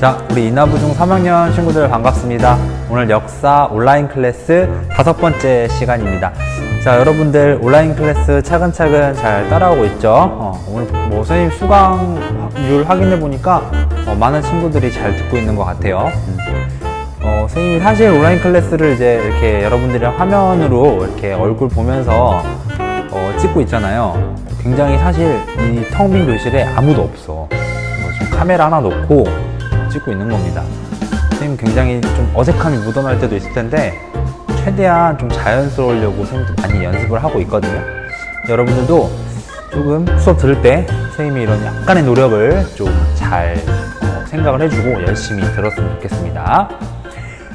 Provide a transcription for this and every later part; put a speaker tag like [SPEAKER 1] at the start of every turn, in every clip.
[SPEAKER 1] 자, 우리 인하부중 3학년 친구들 반갑습니다. 오늘 역사 온라인 클래스 5번째 시간입니다. 자, 여러분들 온라인 클래스 차근차근 잘 따라오고 있죠? 오늘 선생님 수강률 확인해 보니까 많은 친구들이 잘 듣고 있는 것 같아요. 선생님이 사실 온라인 클래스를 이제 이렇게 여러분들이랑 화면으로 이렇게 얼굴 보면서 찍고 있잖아요. 굉장히 사실 이 텅 빈 교실에 아무도 없어. 지금 카메라 하나 놓고 찍고 있는 겁니다. 선생님 굉장히 좀 어색함이 묻어날 때도 있을 텐데 최대한 좀 자연스러우려고 선생님도 많이 연습을 하고 있거든요. 여러분들도 조금 수업 들을 때 선생님이 이런 약간의 노력을 좀 잘 생각을 해주고 열심히 들었으면 좋겠습니다.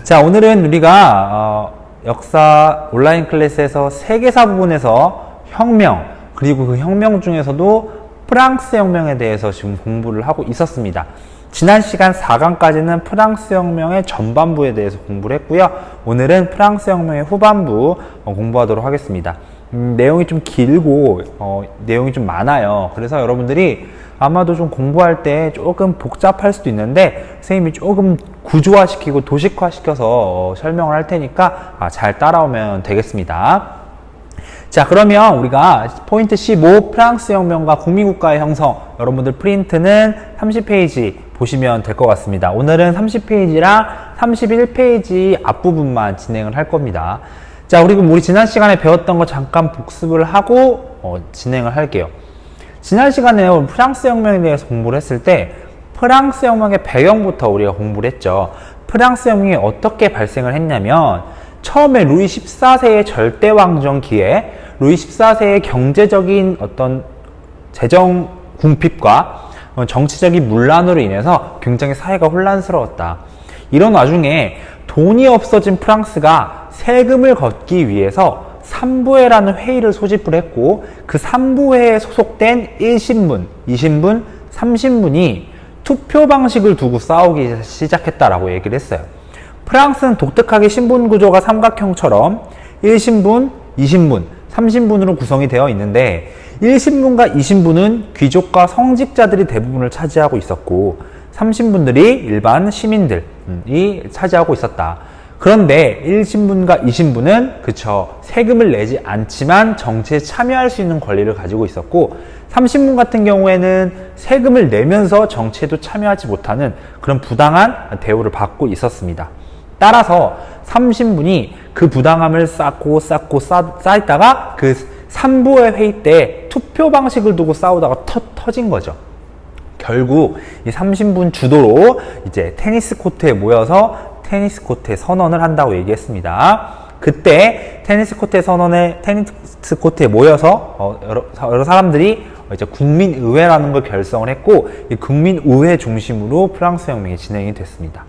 [SPEAKER 1] 자, 오늘은 우리가 역사 온라인 클래스에서 세계사 부분에서 혁명, 그리고 그 혁명 중에서도 프랑스 혁명에 대해서 지금 공부를 하고 있었습니다. 지난 시간 4강까지는 프랑스 혁명의 전반부에 대해서 공부를 했고요. 오늘은 프랑스 혁명의 후반부 공부하도록 하겠습니다. 내용이 좀 길고 내용이 좀 많아요. 그래서 여러분들이 아마도 좀 공부할 때 조금 복잡할 수도 있는데 선생님이 조금 구조화시키고 도식화시켜서 설명을 할 테니까 잘 따라오면 되겠습니다. 자, 그러면 우리가 포인트 15 프랑스 혁명과 국민국가의 형성, 여러분들 프린트는 30페이지 보시면 될 것 같습니다. 오늘은 30페이지랑 31페이지 앞부분만 진행을 할 겁니다. 자, 우리 지난 시간에 배웠던 거 잠깐 복습을 하고 진행을 할게요. 지난 시간에 프랑스 혁명에 대해서 공부를 했을 때 프랑스 혁명의 배경부터 우리가 공부를 했죠. 프랑스 혁명이 어떻게 발생을 했냐면 처음에 루이 14세의 절대왕정기에 루이 14세의 경제적인 어떤 재정 궁핍과 정치적인 문란으로 인해서 굉장히 사회가 혼란스러웠다. 이런 와중에 돈이 없어진 프랑스가 세금을 걷기 위해서 삼부회라는 회의를 소집을 했고 그 삼부회에 소속된 1신분, 2신분, 3신분이 투표 방식을 두고 싸우기 시작했다라고 얘기를 했어요. 프랑스는 독특하게 신분 구조가 삼각형처럼 1신분, 2신분, 3신분으로 구성이 되어 있는데 1신분과 2신분은 귀족과 성직자들이 대부분을 차지하고 있었고 3신분들이 일반 시민들이 차지하고 있었다. 그런데 1신분과 2신분은 세금을 내지 않지만 정치에 참여할 수 있는 권리를 가지고 있었고 3신분 같은 경우에는 세금을 내면서 정치에도 참여하지 못하는 그런 부당한 대우를 받고 있었습니다. 따라서 3신분이 그 부당함을 쌓다가 그 3부의 회의 때 투표 방식을 두고 싸우다가 터진 거죠. 결국 이 3신분 주도로 이제 테니스 코트에 모여서 테니스 코트에 선언을 한다고 얘기했습니다. 그때 테니스 코트에 모여서 여러 사람들이 이제 국민의회라는 걸 결성을 했고 이 국민의회 중심으로 프랑스 혁명이 진행이 됐습니다.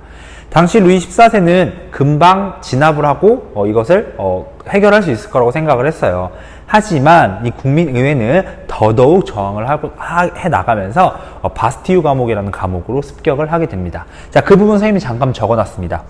[SPEAKER 1] 당시 루이 14세는 금방 진압을 하고 이것을 해결할 수 있을 거라고 생각을 했어요. 하지만 이 국민의회는 더더욱 저항을 해 나가면서 바스티유 감옥이라는 감옥으로 습격을 하게 됩니다. 자, 그 부분 선생님이 잠깐 적어놨습니다.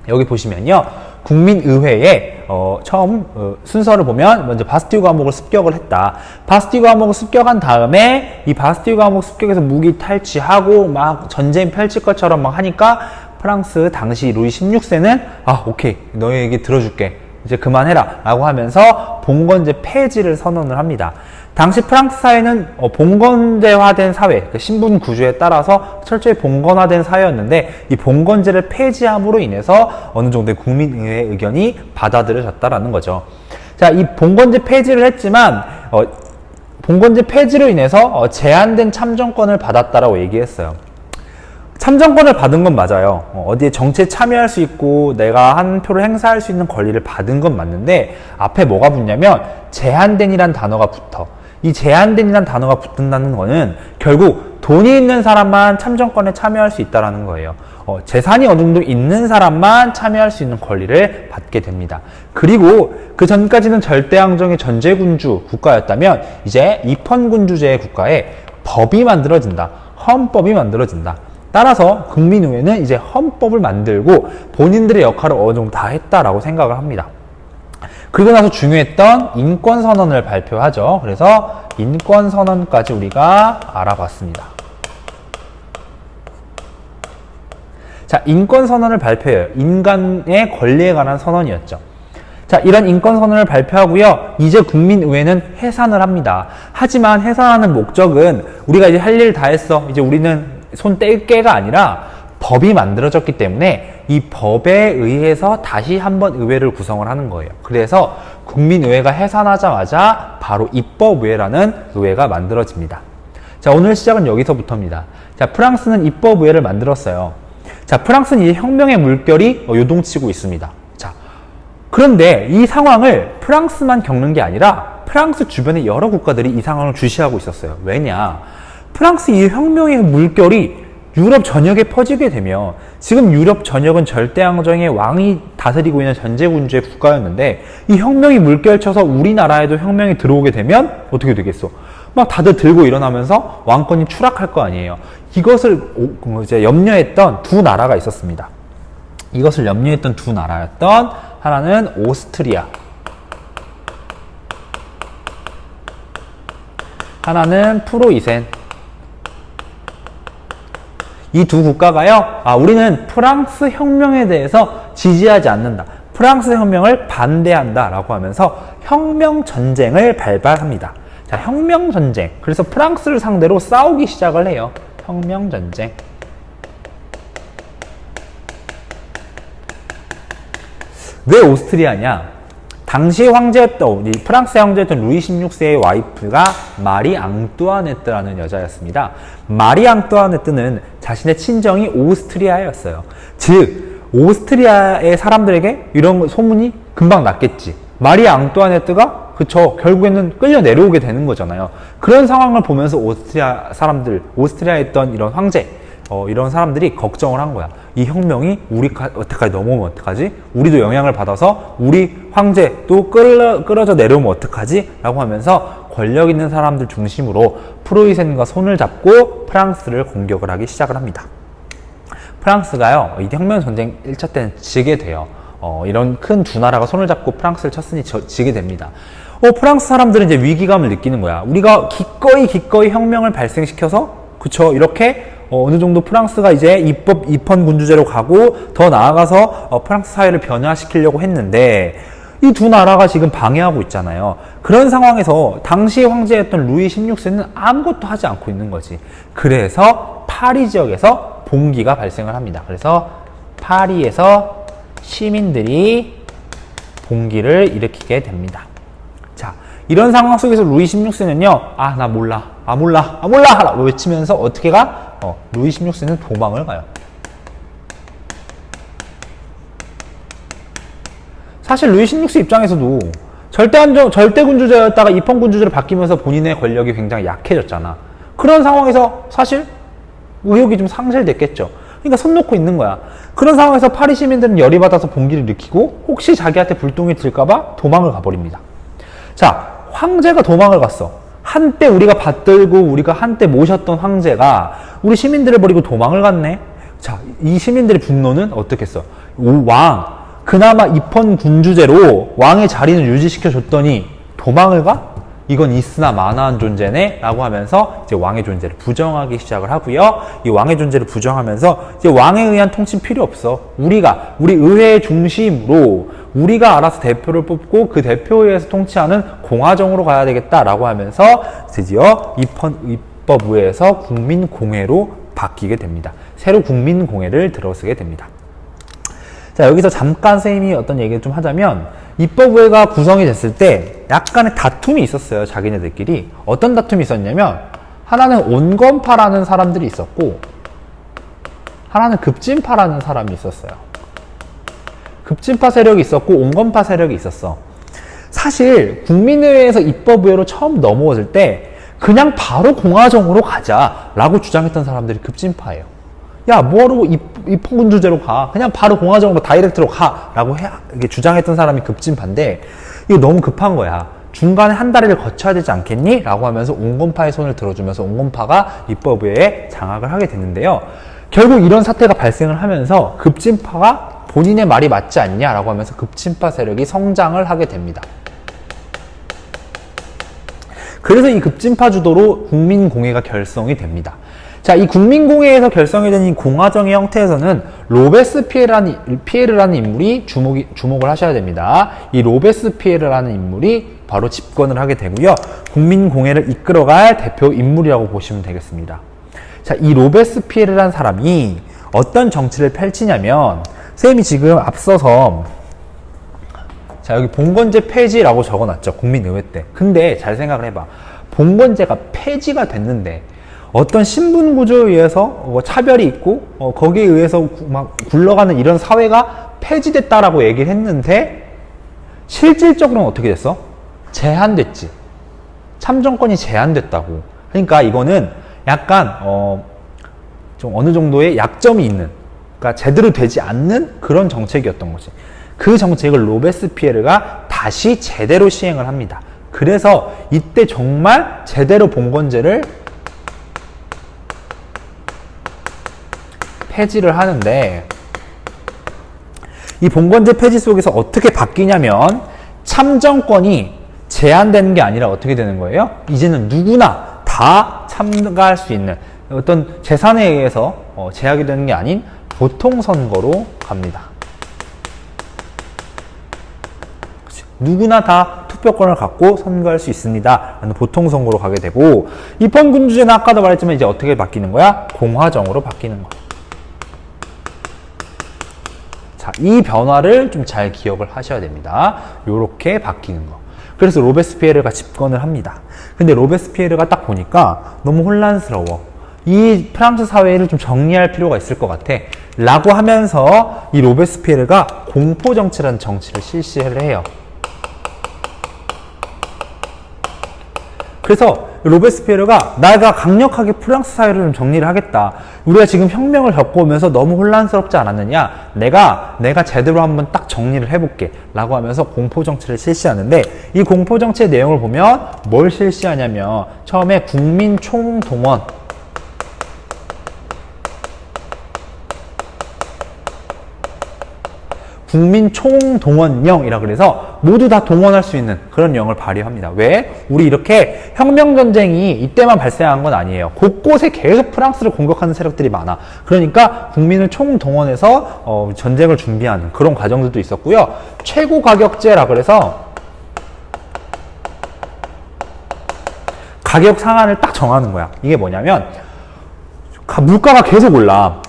[SPEAKER 1] 여기 보시면요. 국민의회에 처음 순서를 보면 먼저 바스티유 감옥을 습격을 했다. 바스티유 감옥을 습격한 다음에 이 바스티유 감옥 습격에서 무기 탈취하고 막 전쟁 펼칠 것처럼 막 하니까 프랑스 당시 루이 16세는 오케이, 너희 얘기 들어줄게. 이제 그만해라 라고 하면서 봉건제 폐지를 선언을 합니다. 당시 프랑스 사회는 봉건제화된 사회, 신분 구조에 따라서 철저히 봉건화된 사회였는데 이 봉건제를 폐지함으로 인해서 어느 정도의 국민의회 의견이 받아들여졌다라는 거죠. 자, 이 봉건제 폐지를 했지만 봉건제 폐지로 인해서 제한된 참정권을 받았다라고 얘기했어요. 참정권을 받은 건 맞아요. 어디에 정치에 참여할 수 있고 내가 한 표를 행사할 수 있는 권리를 받은 건 맞는데 앞에 뭐가 붙냐면 제한된이란 단어가 붙어. 이 제한된이란 단어가 붙는다는 거는 결국 돈이 있는 사람만 참정권에 참여할 수 있다는 거예요. 재산이 어느 정도 있는 사람만 참여할 수 있는 권리를 받게 됩니다. 그리고 그 전까지는 절대왕정의 전제군주 국가였다면 이제 입헌군주제의 국가에 법이 만들어진다. 헌법이 만들어진다. 따라서 국민의회는 이제 헌법을 만들고 본인들의 역할을 어느 정도 다 했다라고 생각을 합니다. 그리고 나서 중요했던 인권선언을 발표하죠. 그래서 인권선언까지 우리가 알아봤습니다. 자, 인권선언을 발표해요. 인간의 권리에 관한 선언이었죠. 자, 이런 인권선언을 발표하고요. 이제 국민의회는 해산을 합니다. 하지만 해산하는 목적은 우리가 이제 할 일 다 했어. 이제 우리는 손 뗄 게가 아니라 법이 만들어졌기 때문에 이 법에 의해서 다시 한번 의회를 구성을 하는 거예요. 그래서 국민의회가 해산하자마자 바로 입법의회라는 의회가 만들어집니다. 자, 오늘 시작은 여기서부터입니다. 자, 프랑스는 입법의회를 만들었어요. 자, 프랑스는 이제 혁명의 물결이 요동치고 있습니다. 자, 그런데 이 상황을 프랑스만 겪는 게 아니라 프랑스 주변의 여러 국가들이 이 상황을 주시하고 있었어요. 왜냐? 프랑스 이 혁명의 물결이 유럽 전역에 퍼지게 되면 지금 유럽 전역은 절대왕정의 왕이 다스리고 있는 전제군주의 국가였는데 이 혁명이 물결쳐서 우리나라에도 혁명이 들어오게 되면 어떻게 되겠어? 막 다들 들고 일어나면서 왕권이 추락할 거 아니에요. 이것을 이제 염려했던 두 나라가 있었습니다. 이것을 염려했던 두 나라였던 하나는 오스트리아, 하나는 프로이센. 이 두 국가가요, 우리는 프랑스 혁명에 대해서 지지하지 않는다. 프랑스 혁명을 반대한다. 라고 하면서 혁명전쟁을 발발합니다. 자, 혁명전쟁. 그래서 프랑스를 상대로 싸우기 시작을 해요. 혁명전쟁. 왜 오스트리아냐? 당시 황제였던, 프랑스의 황제였던 루이 16세의 와이프가 마리 앙뚜아네트라는 여자였습니다. 마리 앙뚜아네트는 자신의 친정이 오스트리아였어요. 즉, 오스트리아의 사람들에게 이런 소문이 금방 났겠지. 마리 앙뚜아네트가 그쵸, 결국에는 끌려 내려오게 되는 거잖아요. 그런 상황을 보면서 오스트리아 사람들, 오스트리아에 있던 이런 황제, 이런 사람들이 걱정을 한 거야. 이 혁명이 어떡하지? 넘어오면 어떡하지? 우리도 영향을 받아서 우리 황제도 끌어져 내려오면 어떡하지? 라고 하면서 권력 있는 사람들 중심으로 프로이센과 손을 잡고 프랑스를 공격을 하기 시작을 합니다. 프랑스가요, 이 혁명전쟁 1차 때는 지게 돼요. 이런 큰 두 나라가 손을 잡고 프랑스를 쳤으니 지게 됩니다. 프랑스 사람들은 이제 위기감을 느끼는 거야. 우리가 기꺼이 혁명을 발생시켜서, 그쵸, 이렇게 어느 정도 프랑스가 이제 입헌 군주제로 가고 더 나아가서 프랑스 사회를 변화시키려고 했는데 이 두 나라가 지금 방해하고 있잖아요. 그런 상황에서 당시 황제였던 루이 16세는 아무것도 하지 않고 있는 거지. 그래서 파리 지역에서 봉기가 발생을 합니다. 그래서 파리에서 시민들이 봉기를 일으키게 됩니다. 자, 이런 상황 속에서 루이 16세는요, 나 몰라 라고 외치면서 어떻게 가? 루이 16세는 도망을 가요. 사실 루이 16세 입장에서도 절대군주제였다가 입헌군주제로 바뀌면서 본인의 권력이 굉장히 약해졌잖아. 그런 상황에서 사실 의욕이 좀 상실됐겠죠. 그러니까 손 놓고 있는 거야. 그런 상황에서 파리 시민들은 열이 받아서 봉기를 일으키고 혹시 자기한테 불똥이 튈까봐 도망을 가버립니다. 자, 황제가 도망을 갔어. 한때 우리가 받들고 우리가 한때 모셨던 황제가 우리 시민들을 버리고 도망을 갔네. 자, 이 시민들의 분노는 어떻겠어? 그나마 입헌 군주제로 왕의 자리는 유지시켜줬더니 도망을 가? 이건 있으나 마나한 존재네? 라고 하면서 이제 왕의 존재를 부정하기 시작을 하고요. 이 왕의 존재를 부정하면서 이제 왕에 의한 통치 필요 없어. 우리 의회 중심으로 우리가 알아서 대표를 뽑고 그 대표에 의해서 통치하는 공화정으로 가야 되겠다라고 하면서 드디어 입법의회에서 국민공회로 바뀌게 됩니다. 새로 국민공회를 들어서게 됩니다. 자, 여기서 잠깐 선생님이 어떤 얘기를 좀 하자면 입법의회가 구성이 됐을 때 약간의 다툼이 있었어요. 자기네들끼리. 어떤 다툼이 있었냐면 하나는 온건파라는 사람들이 있었고 하나는 급진파라는 사람이 있었어요. 급진파 세력이 있었고 온건파 세력이 있었어. 사실 국민의회에서 입법의회로 처음 넘어왔을 때 그냥 바로 공화정으로 가자라고 주장했던 사람들이 급진파예요. 야, 뭐하러 입헌군주제로 가? 그냥 바로 공화정으로 다이렉트로 가라고 이렇게 주장했던 사람이 급진파인데 이거 너무 급한 거야. 중간에 한 다리를 거쳐야 되지 않겠니? 라고 하면서 온건파의 손을 들어주면서 온건파가 입법의회에 장악을 하게 됐는데요. 결국 이런 사태가 발생을 하면서 급진파가 본인의 말이 맞지 않냐라고 하면서 급진파 세력이 성장을 하게 됩니다. 그래서 이 급진파 주도로 국민공회가 결성이 됩니다. 자, 이 국민공회에서 결성이 된 이 공화정의 형태에서는 로베스피에르라는 인물이 주목을 하셔야 됩니다. 이 로베스피에르라는 인물이 바로 집권을 하게 되고요. 국민공회를 이끌어갈 대표 인물이라고 보시면 되겠습니다. 자, 이 로베스피에르라는 사람이 어떤 정치를 펼치냐면, 선생님이 지금 앞서서 자, 여기 봉건제 폐지라고 적어놨죠. 국민의회 때. 근데 잘 생각을 해봐. 봉건제가 폐지가 됐는데 어떤 신분 구조에 의해서 차별이 있고 거기에 의해서 막 굴러가는 이런 사회가 폐지됐다라고 얘기를 했는데 실질적으로는 어떻게 됐어? 제한됐지. 참정권이 제한됐다고. 그러니까 이거는 약간 좀 어느 정도의 약점이 있는, 그러니까 제대로 되지 않는 그런 정책이었던 거지. 그 정책을 로베스피에르가 다시 제대로 시행을 합니다. 그래서 이때 정말 제대로 봉건제를 폐지를 하는데, 이 봉건제 폐지 속에서 어떻게 바뀌냐면 참정권이 제한되는 게 아니라 어떻게 되는 거예요? 이제는 누구나 다 참가할 수 있는, 어떤 재산에 의해서 제약이 되는 게 아닌 보통선거로 갑니다. 누구나 다 투표권을 갖고 선거할 수 있습니다. 라는 보통선거로 가게 되고, 입헌군주제는 아까도 말했지만 이제 어떻게 바뀌는 거야? 공화정으로 바뀌는 거야. 자, 이 변화를 좀 잘 기억을 하셔야 됩니다. 요렇게 바뀌는 거. 그래서 로베스피에르가 집권을 합니다. 근데 로베스피에르가 딱 보니까 너무 혼란스러워. 이 프랑스 사회를 좀 정리할 필요가 있을 것 같아. 라고 하면서 이 로베스피에르가 공포정치라는 정치를 실시를 해요. 그래서 로베스피에르가 내가 강력하게 프랑스 사회를 좀 정리를 하겠다. 우리가 지금 혁명을 겪어오면서 너무 혼란스럽지 않았느냐? 내가 제대로 한번 딱 정리를 해볼게. 라고 하면서 공포정치를 실시하는데, 이 공포정치의 내용을 보면 뭘 실시하냐면 처음에 국민 총동원, 국민 총동원령이라 그래서 모두 다 동원할 수 있는 그런 령을 발의합니다. 왜? 우리 이렇게 혁명전쟁이 이때만 발생한 건 아니에요. 곳곳에 계속 프랑스를 공격하는 세력들이 많아. 그러니까 국민을 총동원해서 전쟁을 준비하는 그런 과정들도 있었고요. 최고가격제라 그래서 가격 상한을 딱 정하는 거야. 이게 뭐냐면 물가가 계속 올라.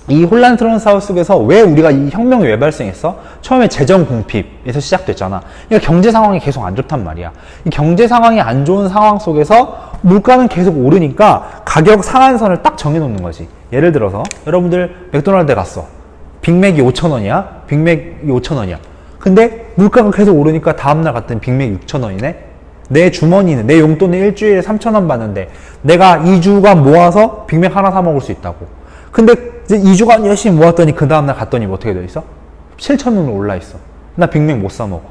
[SPEAKER 1] 이 혼란스러운 사회 속에서 왜 우리가 이 혁명이 왜 발생했어? 처음에 재정 궁핍에서 시작됐잖아. 그러니까 경제 상황이 계속 안 좋단 말이야. 이 경제 상황이 안 좋은 상황 속에서 물가는 계속 오르니까 가격 상한선을 딱 정해놓는 거지. 예를 들어서 여러분들 맥도날드에 갔어. 빅맥이 5,000원이야. 빅맥이 5,000원이야. 근데 물가가 계속 오르니까 다음날 갔더니 빅맥이 6,000원이네. 내 주머니는, 내 용돈은 일주일에 3,000원 받는데 내가 2주간 모아서 빅맥 하나 사 먹을 수 있다고. 근데 이제 2주간 열심히 모았더니 그 다음날 갔더니 뭐 어떻게 돼 있어? 7,000원으로 올라 있어. 나 빅맥 못 사 먹어.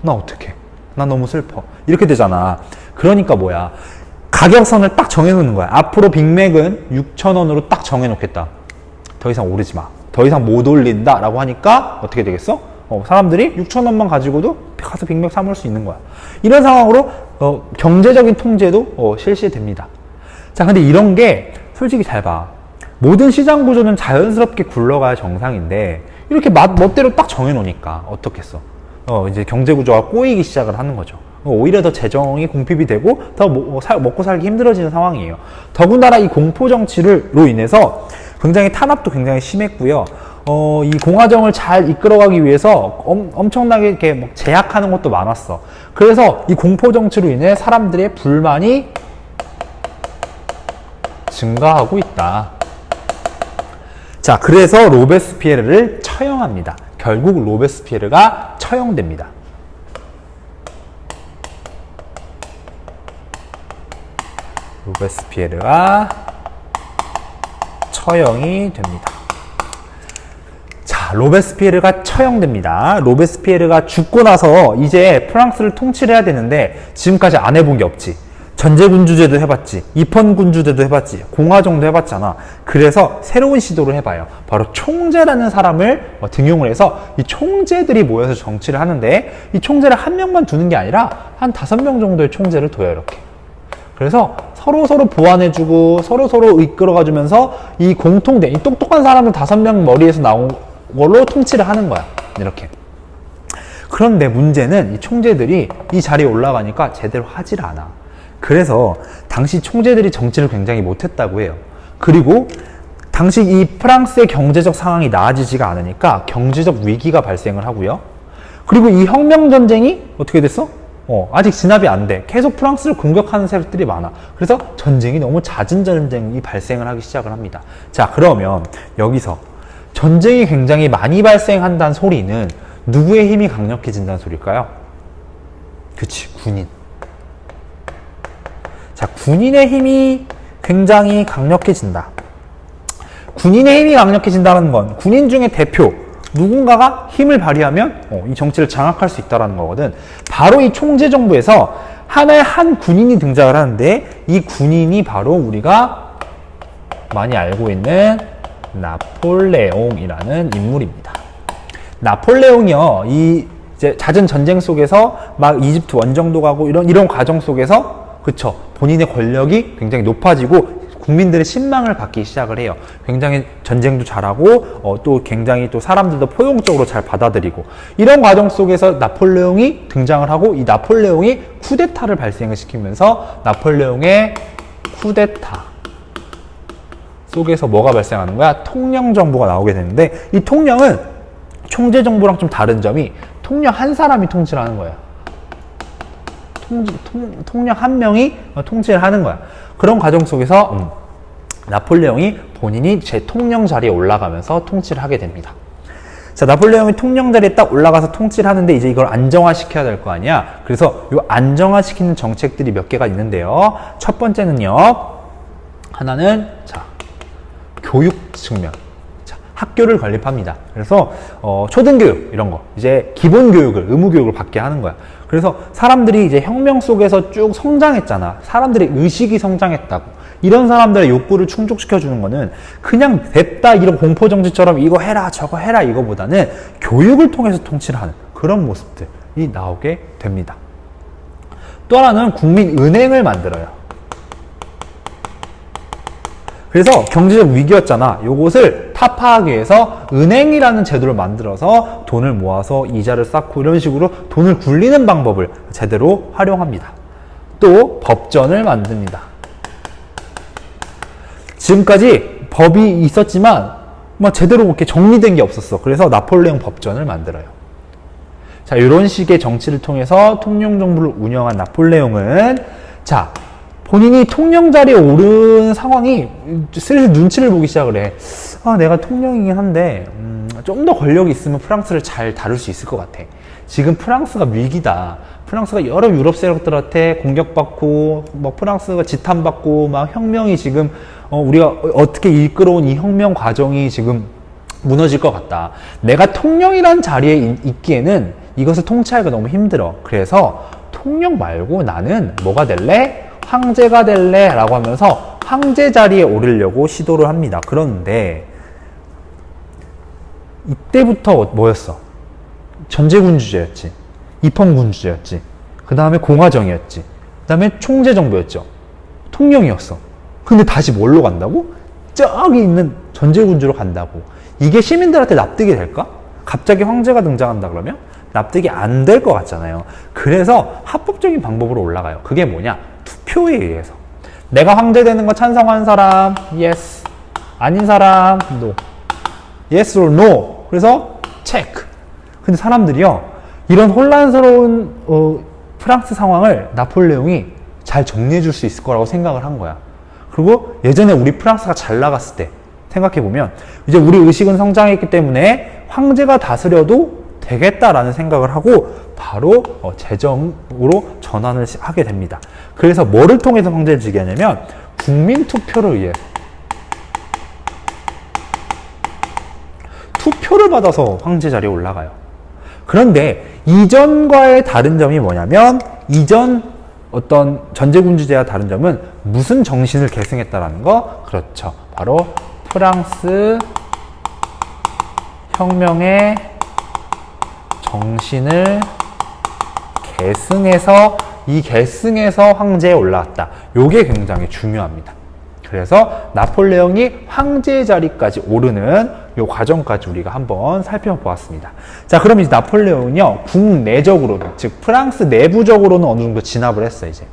[SPEAKER 1] 나 어떡해? 나 너무 슬퍼. 이렇게 되잖아. 그러니까 뭐야? 가격선을 딱 정해놓는 거야. 앞으로 빅맥은 6,000원으로 딱 정해놓겠다. 더 이상 오르지 마. 더 이상 못 올린다. 라고 하니까 어떻게 되겠어? 사람들이 6,000원만 가지고도 가서 빅맥 사 먹을 수 있는 거야. 이런 상황으로 경제적인 통제도 실시됩니다. 자, 근데 이런 게 솔직히 잘 봐. 모든 시장 구조는 자연스럽게 굴러가야 정상인데 이렇게 멋대로 딱 정해놓으니까 어떻겠어? 이제 경제 구조가 꼬이기 시작을 하는 거죠. 오히려 더 재정이 공핍이 되고 더 먹고 살기 힘들어지는 상황이에요. 더군다나 이 공포 정치로 인해서 굉장히 탄압도 굉장히 심했고요. 이 공화정을 잘 이끌어가기 위해서 엄청나게 이렇게 막 제약하는 것도 많았어. 그래서 이 공포 정치로 인해 사람들의 불만이 증가하고 있다. 자, 그래서 로베스피에르를 처형합니다. 결국 로베스피에르가 처형됩니다. 로베스피에르가 처형이 됩니다. 자, 로베스피에르가 처형됩니다. 로베스피에르가 죽고 나서 이제 프랑스를 통치를 해야 되는데 지금까지 안 해본 게 없지. 전제군주제도 해봤지, 입헌군주제도 해봤지, 공화정도 해봤잖아. 그래서 새로운 시도를 해봐요. 바로 총재라는 사람을 등용을 해서 이 총재들이 모여서 정치를 하는데 이 총재를 한 명만 두는 게 아니라 한 5명 정도의 총재를 둬요. 이렇게. 그래서 서로 보완해주고 서로 이끌어가주면서 이 공통된 이 똑똑한 사람들 5명 머리에서 나온 걸로 통치를 하는 거야. 이렇게. 그런데 문제는 이 총재들이 이 자리에 올라가니까 제대로 하질 않아. 그래서 당시 총재들이 정치를 굉장히 못했다고 해요. 그리고 당시 이 프랑스의 경제적 상황이 나아지지가 않으니까 경제적 위기가 발생을 하고요. 그리고 이 혁명전쟁이 어떻게 됐어? 아직 진압이 안 돼. 계속 프랑스를 공격하는 세력들이 많아. 그래서 전쟁이 너무 잦은 전쟁이 발생을 하기 시작을 합니다. 자, 그러면 여기서 전쟁이 굉장히 많이 발생한다는 소리는 누구의 힘이 강력해진다는 소리일까요? 그치, 군인. 자, 군인의 힘이 굉장히 강력해진다. 군인의 힘이 강력해진다는 건 군인 중에 대표 누군가가 힘을 발휘하면 이 정치를 장악할 수 있다는 거거든. 바로 이 총재정부에서 하나의 한 군인이 등장을 하는데 이 군인이 바로 우리가 많이 알고 있는 나폴레옹이라는 인물입니다. 나폴레옹이요, 이 이제 잦은 전쟁 속에서 막 이집트 원정도 가고 이런 과정 속에서 그쵸, 본인의 권력이 굉장히 높아지고 국민들의 신망을 받기 시작을 해요. 굉장히 전쟁도 잘하고 또 굉장히 또 사람들도 포용적으로 잘 받아들이고 이런 과정 속에서 나폴레옹이 등장을 하고 이 나폴레옹이 쿠데타를 발생을 시키면서 나폴레옹의 쿠데타 속에서 뭐가 발생하는 거야? 통령정부가 나오게 되는데 이 통령은 총재정부랑 좀 다른 점이 통령 한 사람이 통치를 하는 거예요. 통령 한 명이 통치를 하는 거야. 그런 과정 속에서 나폴레옹이 본인이 제 통령 자리에 올라가면서 통치를 하게 됩니다. 자, 나폴레옹이 통령 자리에 딱 올라가서 통치를 하는데 이제 이걸 안정화시켜야 될 거 아니야. 그래서 이 안정화시키는 정책들이 몇 개가 있는데요. 첫 번째는요. 하나는 자, 교육 측면. 자, 학교를 건립합니다. 그래서 초등교육 이런 거 이제 기본 교육을 의무 교육을 받게 하는 거야. 그래서 사람들이 이제 혁명 속에서 쭉 성장했잖아. 사람들의 의식이 성장했다고. 이런 사람들의 욕구를 충족시켜 주는 거는 그냥 됐다 이런 공포정치처럼 이거 해라 저거 해라 이거보다는 교육을 통해서 통치를 하는 그런 모습들이 나오게 됩니다. 또 하나는 국민은행을 만들어요. 그래서 경제적 위기였잖아. 요것을 타파하기 위해서 은행이라는 제도를 만들어서 돈을 모아서 이자를 쌓고 이런 식으로 돈을 굴리는 방법을 제대로 활용합니다. 또 법전을 만듭니다. 지금까지 법이 있었지만 제대로 이렇게 정리된 게 없었어. 그래서 나폴레옹 법전을 만들어요. 자, 이런 식의 정치를 통해서 통령정부를 운영한 나폴레옹은 자, 본인이 통령 자리에 오른 상황이 슬슬 눈치를 보기 시작을 해. 내가 통령이긴 한데 좀 더 권력이 있으면 프랑스를 잘 다룰 수 있을 것 같아. 지금 프랑스가 위기다. 프랑스가 여러 유럽 세력들한테 공격받고 프랑스가 지탄받고 막 혁명이 지금 우리가 어떻게 이끌어온 이 혁명 과정이 지금 무너질 것 같다. 내가 통령이라는 자리에 있기에는 이것을 통치하기가 너무 힘들어. 그래서 통령 말고 나는 뭐가 될래? 황제가 될래? 라고 하면서 황제 자리에 오르려고 시도를 합니다. 그런데 이때부터 뭐였어? 전제군주제였지. 입헌군주제였지. 그 다음에 공화정이었지. 그 다음에 총재정부였죠. 통령이었어. 근데 다시 뭘로 간다고? 저기 있는 전제군주로 간다고. 이게 시민들한테 납득이 될까? 갑자기 황제가 등장한다 그러면? 납득이 안 될 것 같잖아요. 그래서 합법적인 방법으로 올라가요. 그게 뭐냐? 투표에 의해서. 내가 황제 되는 거 찬성하는 사람, yes. 아닌 사람, no. yes or no. 그래서 체크. 근데 사람들이요, 이런 혼란스러운 프랑스 상황을 나폴레옹이 잘 정리해 줄 수 있을 거라고 생각을 한 거야. 그리고 예전에 우리 프랑스가 잘 나갔을 때 생각해보면 이제 우리 의식은 성장했기 때문에 황제가 다스려도 되겠다라는 생각을 하고 바로 재정으로 전환을 하게 됩니다. 그래서 뭐를 통해서 황제를 지게 하냐면 국민투표를 의해 투표를 받아서 황제 자리에 올라가요. 그런데 이전과의 다른 점이 뭐냐면 이전 어떤 전제군주제와 다른 점은 무슨 정신을 계승했다라는 거? 그렇죠. 바로 프랑스 혁명의 정신을 계승해서 이 계승에서 황제에 올라왔다. 요게 굉장히 중요합니다. 그래서 나폴레옹이 황제 자리까지 오르는 요 과정까지 우리가 한번 살펴보았습니다. 자, 그럼 이제 나폴레옹은요, 국내적으로는, 즉 프랑스 내부적으로는 어느 정도 진압을 했어, 이제.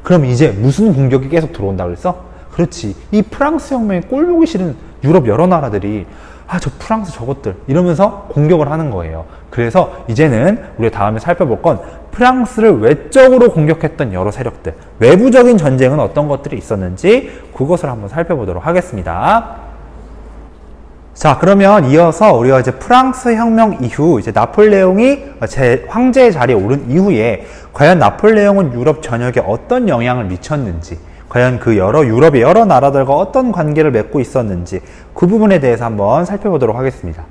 [SPEAKER 1] 그럼 이제 무슨 공격이 계속 들어온다 그랬어? 그렇지. 이 프랑스 혁명에 꼴보기 싫은 유럽 여러 나라들이 저 프랑스 저것들 이러면서 공격을 하는 거예요. 그래서 이제는 우리가 다음에 살펴볼 건 프랑스를 외적으로 공격했던 여러 세력들, 외부적인 전쟁은 어떤 것들이 있었는지 그것을 한번 살펴보도록 하겠습니다. 자, 그러면 이어서 우리가 이제 프랑스 혁명 이후 이제 나폴레옹이 황제의 자리에 오른 이후에 과연 나폴레옹은 유럽 전역에 어떤 영향을 미쳤는지, 과연 그 유럽의 여러 나라들과 어떤 관계를 맺고 있었는지 그 부분에 대해서 한번 살펴보도록 하겠습니다.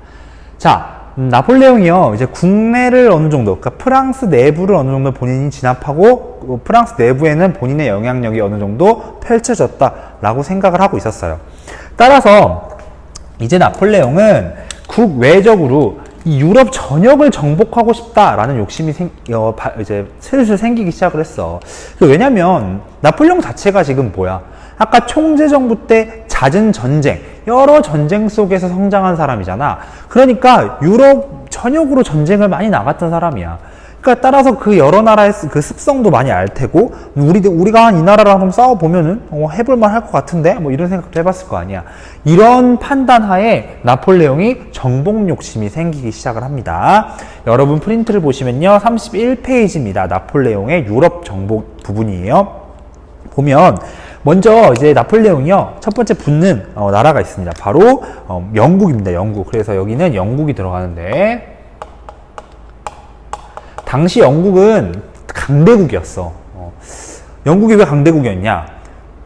[SPEAKER 1] 자, 나폴레옹이요, 이제 국내를 어느 정도, 그러니까 프랑스 내부를 어느 정도 본인이 진압하고 프랑스 내부에는 본인의 영향력이 어느 정도 펼쳐졌다라고 생각을 하고 있었어요. 따라서 이제 나폴레옹은 국외적으로 이 유럽 전역을 정복하고 싶다라는 욕심이 이제 슬슬 생기기 시작을 했어. 왜냐면 나폴레옹 자체가 지금 뭐야? 아까 총재정부 때 잦은 전쟁, 여러 전쟁 속에서 성장한 사람이잖아. 그러니까 유럽 전역으로 전쟁을 많이 나갔던 사람이야. 그러니까 따라서 그 여러 나라의 그 습성도 많이 알 테고, 우리가 한 이 나라랑 한번 싸워보면은 해볼만 할 것 같은데 뭐 이런 생각도 해봤을 거 아니야. 이런 판단하에 나폴레옹이 정복 욕심이 생기기 시작을 합니다. 여러분 프린트를 보시면요, 31페이지입니다. 나폴레옹의 유럽 정복 부분이에요. 보면 먼저 이제 나폴레옹이요, 첫 번째 붙는 나라가 있습니다. 바로 영국입니다. 영국. 그래서 여기는 영국이 들어가는데, 당시 영국은 강대국이었어. 영국이 왜 강대국이었냐?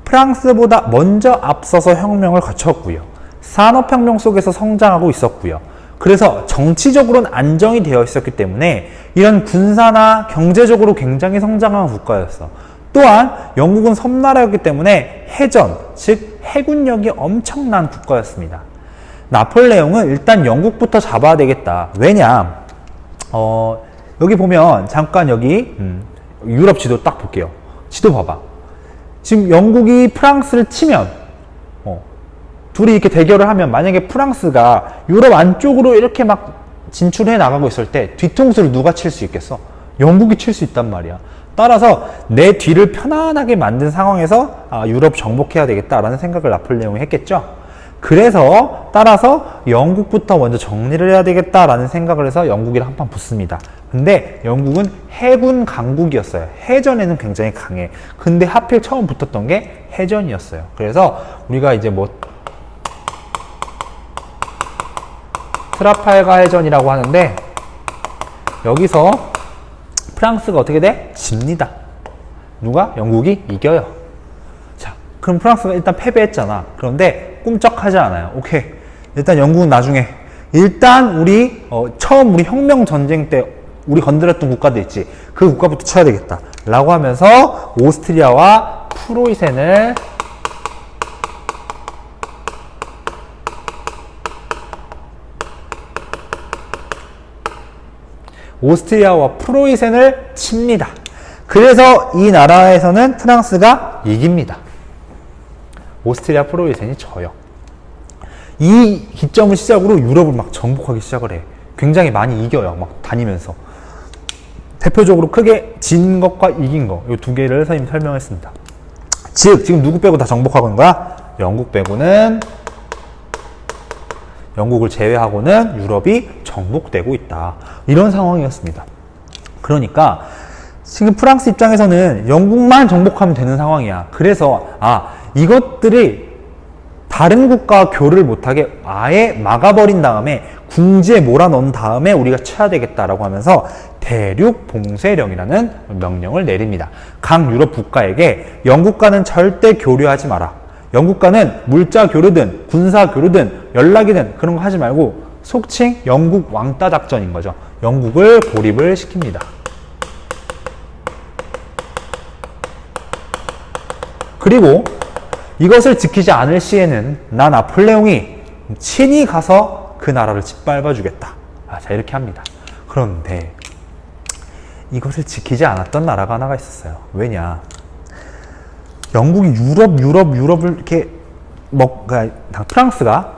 [SPEAKER 1] 프랑스보다 먼저 앞서서 혁명을 거쳤고요. 산업혁명 속에서 성장하고 있었고요. 그래서 정치적으로는 안정이 되어 있었기 때문에 이런 군사나 경제적으로 굉장히 성장한 국가였어. 또한 영국은 섬나라였기 때문에 해전, 즉 해군력이 엄청난 국가였습니다. 나폴레옹은 일단 영국부터 잡아야 되겠다. 왜냐? 여기 보면 잠깐 여기 유럽 지도 딱 볼게요. 지도 봐봐. 지금 영국이 프랑스를 치면 둘이 이렇게 대결을 하면, 만약에 프랑스가 유럽 안쪽으로 이렇게 막 진출해 나가고 있을 때 뒤통수를 누가 칠 수 있겠어? 영국이 칠 수 있단 말이야. 따라서 내 뒤를 편안하게 만든 상황에서 유럽 정복해야 되겠다라는 생각을 나폴레옹이 했겠죠. 그래서 따라서 영국부터 먼저 정리를 해야 되겠다라는 생각을 해서 영국이랑 한판 붙습니다. 근데 영국은 해군 강국이었어요. 해전에는 굉장히 강해. 근데 하필 처음 붙었던 게 해전이었어요. 그래서 우리가 이제 뭐 트라팔가 해전이라고 하는데, 여기서 프랑스가 어떻게 돼? 집니다. 누가? 영국이 이겨요. 자, 그럼 프랑스가 일단 패배했잖아. 그런데 꿈쩍하지 않아요. 오케이. 일단 영국은 나중에, 일단 우리 처음 우리 혁명 전쟁 때 우리 건드렸던 국가들 있지, 그 국가부터 쳐야 되겠다 라고 하면서 오스트리아와 프로이센을 칩니다. 그래서 이 나라에서는 프랑스가 이깁니다. 오스트리아 프로이센이 져요. 이 기점을 시작으로 유럽을 막 정복하기 시작을 해. 굉장히 많이 이겨요. 막 다니면서. 대표적으로 크게 진 것과 이긴 것, 이 두 개를 선생님이 설명했습니다. 즉, 지금 누구 빼고 다 정복하고 있는 거야? 영국 빼고는, 영국을 제외하고는 유럽이 정복되고 있다. 이런 상황이었습니다. 그러니까 지금 프랑스 입장에서는 영국만 정복하면 되는 상황이야. 그래서 이것들이 다른 국가와 교류를 못하게 아예 막아버린 다음에 궁지에 몰아넣은 다음에 우리가 쳐야 되겠다라고 하면서 대륙 봉쇄령이라는 명령을 내립니다. 각 유럽 국가에게 영국과는 절대 교류하지 마라. 영국과는 물자 교류든 군사 교류든 연락이든 그런 거 하지 말고, 속칭 영국 왕따 작전인 거죠. 영국을 고립을 시킵니다. 그리고 이것을 지키지 않을 시에는 나 나폴레옹이 친히 가서 그 나라를 짓밟아 주겠다. 자, 이렇게 합니다. 그런데 이것을 지키지 않았던 나라가 하나가 있었어요. 왜냐? 영국이 유럽을 이렇게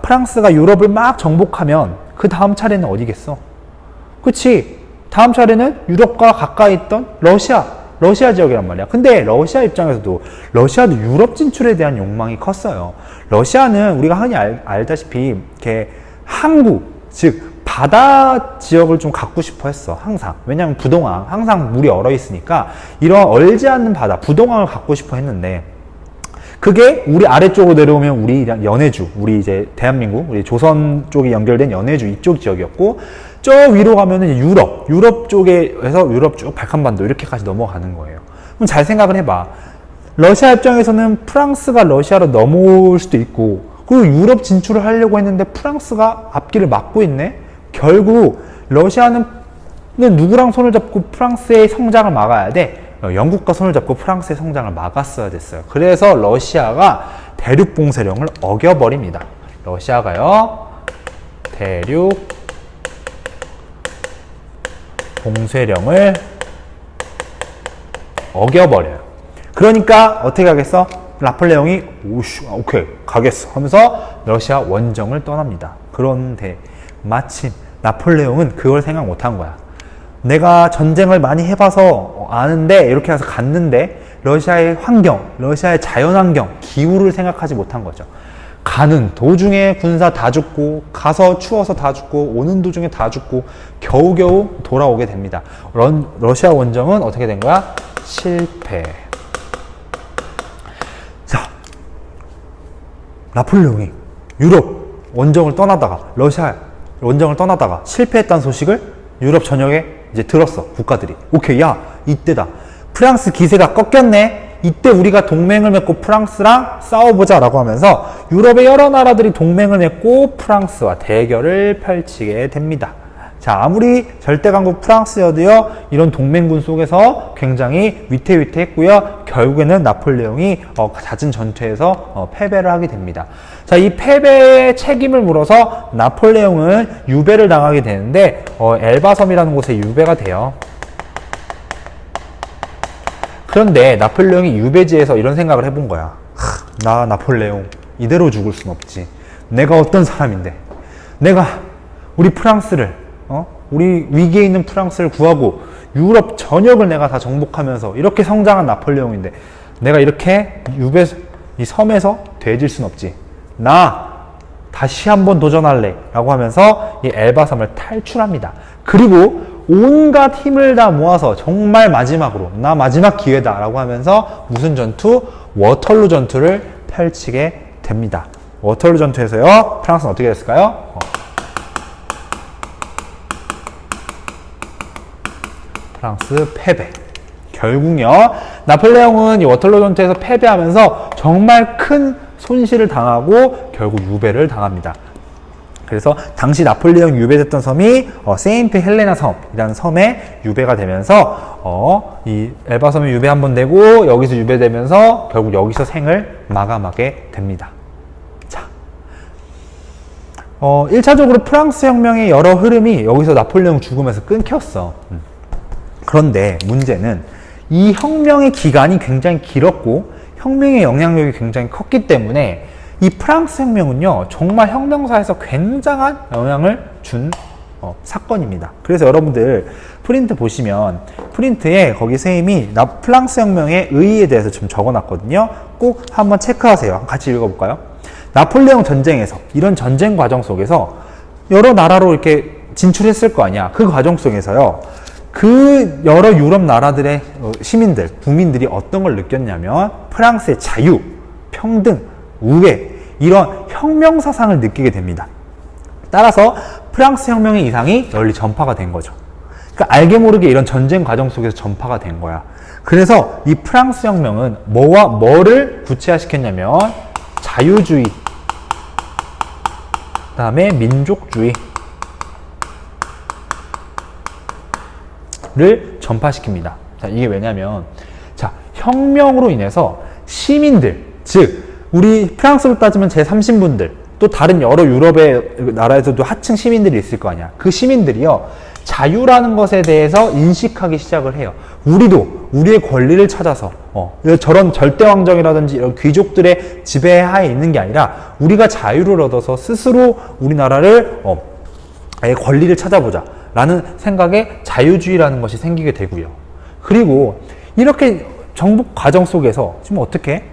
[SPEAKER 1] 프랑스가 유럽을 막 정복하면 그 다음 차례는 어디겠어? 그치? 다음 차례는 유럽과 가까이 있던 러시아 지역이란 말이야. 근데 러시아 입장에서도 러시아도 유럽 진출에 대한 욕망이 컸어요. 러시아는 우리가 흔히 알다시피 이렇게 항구, 즉 바다 지역을 좀 갖고 싶어 했어. 항상. 왜냐하면 부동항, 항상 물이 얼어 있으니까 이런 얼지 않는 바다, 부동항을 갖고 싶어 했는데 그게 우리 아래쪽으로 내려오면 우리 연해주, 우리 이제 대한민국, 우리 조선 쪽이 연결된 연해주 이쪽 지역이었고 저 위로 가면은 이제 유럽 쪽에서 유럽 쭉 발칸반도 이렇게까지 넘어가는 거예요. 그럼 잘 생각을 해봐. 러시아 입장에서는 프랑스가 러시아로 넘어올 수도 있고 그리고 유럽 진출을 하려고 했는데 프랑스가 앞길을 막고 있네? 결국 러시아는 누구랑 손을 잡고 프랑스의 성장을 막아야 돼? 영국과 손을 잡고 프랑스의 성장을 막았어야 됐어요. 그래서 러시아가 대륙 봉쇄령을 어겨버립니다. 러시아가요, 대륙 봉쇄령을 어겨버려요. 그러니까 어떻게 하겠어? 나폴레옹이 오케이 가겠어 하면서 러시아 원정을 떠납니다. 그런데 마침 나폴레옹은 그걸 생각 못한 거야. 내가 전쟁을 많이 해봐서 아는데 이렇게 해서 갔는데 러시아의 환경, 러시아의 자연환경, 기후를 생각하지 못한 거죠. 가는 도중에 군사 다 죽고 가서 추워서 다 죽고 오는 도중에 다 죽고 겨우겨우 돌아오게 됩니다. 러시아 원정은 어떻게 된 거야? 실패. 자, 나폴레옹이 유럽 원정을 떠나다가 러시아 원정을 떠나다가 실패했다는 소식을 유럽 전역에 이제 들었어. 국가들이. 오케이, 야 이때다. 프랑스 기세가 꺾였네. 이때 우리가 동맹을 맺고 프랑스랑 싸워보자 라고 하면서 유럽의 여러 나라들이 동맹을 맺고 프랑스와 대결을 펼치게 됩니다. 자, 아무리 절대강국 프랑스여도요, 이런 동맹군 속에서 굉장히 위태위태했고요. 결국에는 나폴레옹이 잦은 전투에서 패배를 하게 됩니다. 자, 이 패배의 책임을 물어서 나폴레옹은 유배를 당하게 되는데 엘바섬이라는 곳에 유배가 돼요. 그런데 나폴레옹이 유배지에서 이런 생각을 해본 거야. 나 나폴레옹 이대로 죽을 순 없지. 내가 어떤 사람인데 내가 우리 프랑스를 우리 위기에 있는 프랑스를 구하고 유럽 전역을 내가 다 정복하면서 이렇게 성장한 나폴레옹인데 내가 이렇게 이 섬에서 돼질 순 없지. 나 다시 한번 도전할래 라고 하면서 이 엘바섬을 탈출합니다. 그리고 온갖 힘을 다 모아서 정말 마지막으로 나 마지막 기회다 라고 하면서 무슨 전투? 워털루 전투를 펼치게 됩니다. 워털루 전투에서요, 프랑스는 어떻게 됐을까요? 프랑스 패배. 결국요, 나폴레옹은 이 워털루 전투에서 패배하면서 정말 큰 손실을 당하고 결국 유배를 당합니다. 그래서 당시 나폴레옹이 유배됐던 섬이 세인트 헬레나 섬이라는 섬에 유배가 되면서 이 엘바섬에 유배 한번 되고 여기서 유배되면서 결국 여기서 생을 마감하게 됩니다. 자, 1차적으로 프랑스 혁명의 여러 흐름이 여기서 나폴레옹 죽으면서 끊겼어. 그런데 문제는 이 혁명의 기간이 굉장히 길었고 혁명의 영향력이 굉장히 컸기 때문에 이 프랑스 혁명은요, 정말 혁명사에서 굉장한 영향을 준 사건입니다. 그래서 여러분들 프린트 보시면 프린트에 거기 선생님이 프랑스 혁명의 의의에 대해서 좀 적어놨거든요. 꼭 한번 체크하세요. 같이 읽어볼까요? 나폴레옹 전쟁에서, 이런 전쟁 과정 속에서 여러 나라로 이렇게 진출했을 거 아니야. 그 과정 속에서요, 그 여러 유럽 나라들의 시민들, 국민들이 어떤 걸 느꼈냐면 프랑스의 자유, 평등, 우애, 이런 혁명 사상을 느끼게 됩니다. 따라서 프랑스 혁명의 이상이 널리 전파가 된 거죠. 그러니까 알게 모르게 이런 전쟁 과정 속에서 전파가 된 거야. 그래서 이 프랑스 혁명은 뭐와 뭐를 구체화시켰냐면 자유주의, 그 다음에 민족주의 를 전파시킵니다. 자, 이게 왜냐면, 자, 혁명으로 인해서 시민들, 즉 우리 프랑스로 따지면 제3신분들, 또 다른 여러 유럽의 나라에서도 하층 시민들이 있을 거 아니야. 그 시민들이요, 자유라는 것에 대해서 인식하기 시작을 해요. 우리도 우리의 권리를 찾아서 저런 절대왕정이라든지 이런 귀족들의 지배하에 있는 게 아니라 우리가 자유를 얻어서 스스로 우리나라를 권리를 찾아보자 라는 생각에 자유주의라는 것이 생기게 되고요. 그리고 이렇게 정복 과정 속에서 지금 어떻게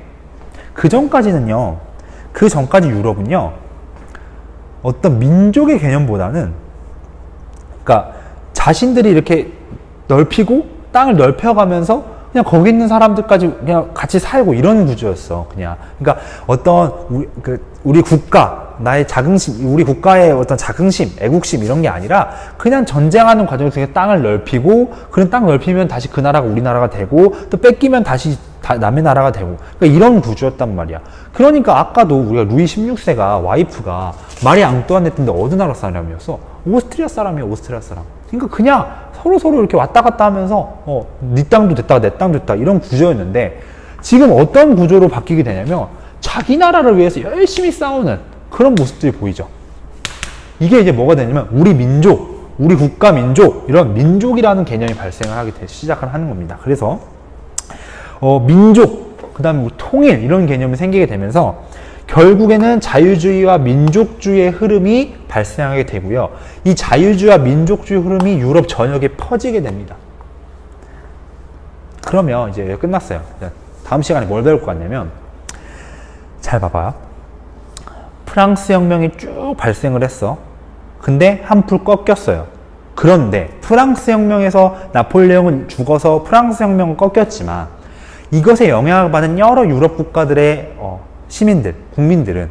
[SPEAKER 1] 그 전까지는요, 그 전까지 유럽은요 어떤 민족의 개념보다는, 그러니까 자신들이 이렇게 넓히고 땅을 넓혀가면서 그냥 거기 있는 사람들까지 그냥 같이 살고 이런 구조였어. 그러니까 어떤 우리 국가, 나의 자긍심, 우리 국가의 어떤 자긍심, 애국심 이런 게 아니라 그냥 전쟁하는 과정 속에 땅을 넓히고, 그런 땅 넓히면 다시 그 나라가 우리나라가 되고, 또 뺏기면 다시 남의 나라가 되고, 그러니까 이런 구조였단 말이야. 그러니까 아까도 우리가 루이 16세가 와이프가 마리 앙뚜아네트인데 어느 나라 사람이었어? 오스트리아 사람이야, 오스트리아 사람. 그러니까 그냥 서로 이렇게 왔다 갔다 하면서 네 땅도 됐다, 내 땅도 됐다 이런 구조였는데, 지금 어떤 구조로 바뀌게 되냐면 자기 나라를 위해서 열심히 싸우는 그런 모습들이 보이죠. 이게 이제 뭐가 되냐면 우리 민족, 우리 국가 민족, 이런 민족이라는 개념이 발생을 하게 시작을 하는 겁니다. 그래서 민족, 그 다음에 통일 이런 개념이 생기게 되면서 결국에는 자유주의와 민족주의의 흐름이 발생하게 되고요. 이 자유주의와 민족주의 흐름이 유럽 전역에 퍼지게 됩니다. 그러면 이제 끝났어요. 다음 시간에 뭘 배울 것 같냐면, 잘 봐봐요. 프랑스 혁명이 쭉 발생을 했어. 근데 한풀 꺾였어요. 그런데 프랑스 혁명에서 나폴레옹은 죽어서 프랑스 혁명은 꺾였지만 이것에 영향을 받은 여러 유럽 국가들의 시민들, 국민들은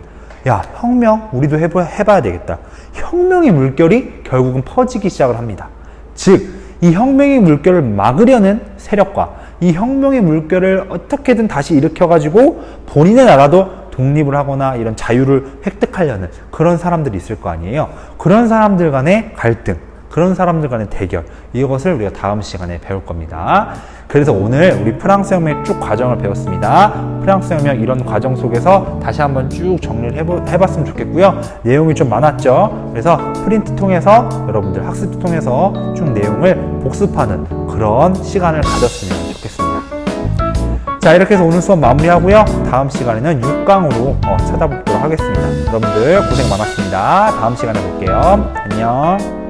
[SPEAKER 1] 야, 혁명 우리도 해봐야 되겠다. 혁명의 물결이 결국은 퍼지기 시작을 합니다. 즉, 이 혁명의 물결을 막으려는 세력과 이 혁명의 물결을 어떻게든 다시 일으켜가지고 본인의 나라도 독립을 하거나 이런 자유를 획득하려는 그런 사람들이 있을 거 아니에요. 그런 사람들 간의 갈등, 그런 사람들 간의 대결, 이것을 우리가 다음 시간에 배울 겁니다. 그래서 오늘 우리 프랑스 혁명의 쭉 과정을 배웠습니다. 프랑스 혁명 이런 과정 속에서 다시 한번 쭉 정리를 해봤으면 좋겠고요. 내용이 좀 많았죠. 그래서 프린트 통해서 여러분들 학습 통해서 쭉 내용을 복습하는 그런 시간을 가졌으면 좋겠습니다. 자, 이렇게 해서 오늘 수업 마무리하고요. 다음 시간에는 6강으로 찾아보도록 하겠습니다. 여러분들 고생 많았습니다. 다음 시간에 볼게요. 안녕.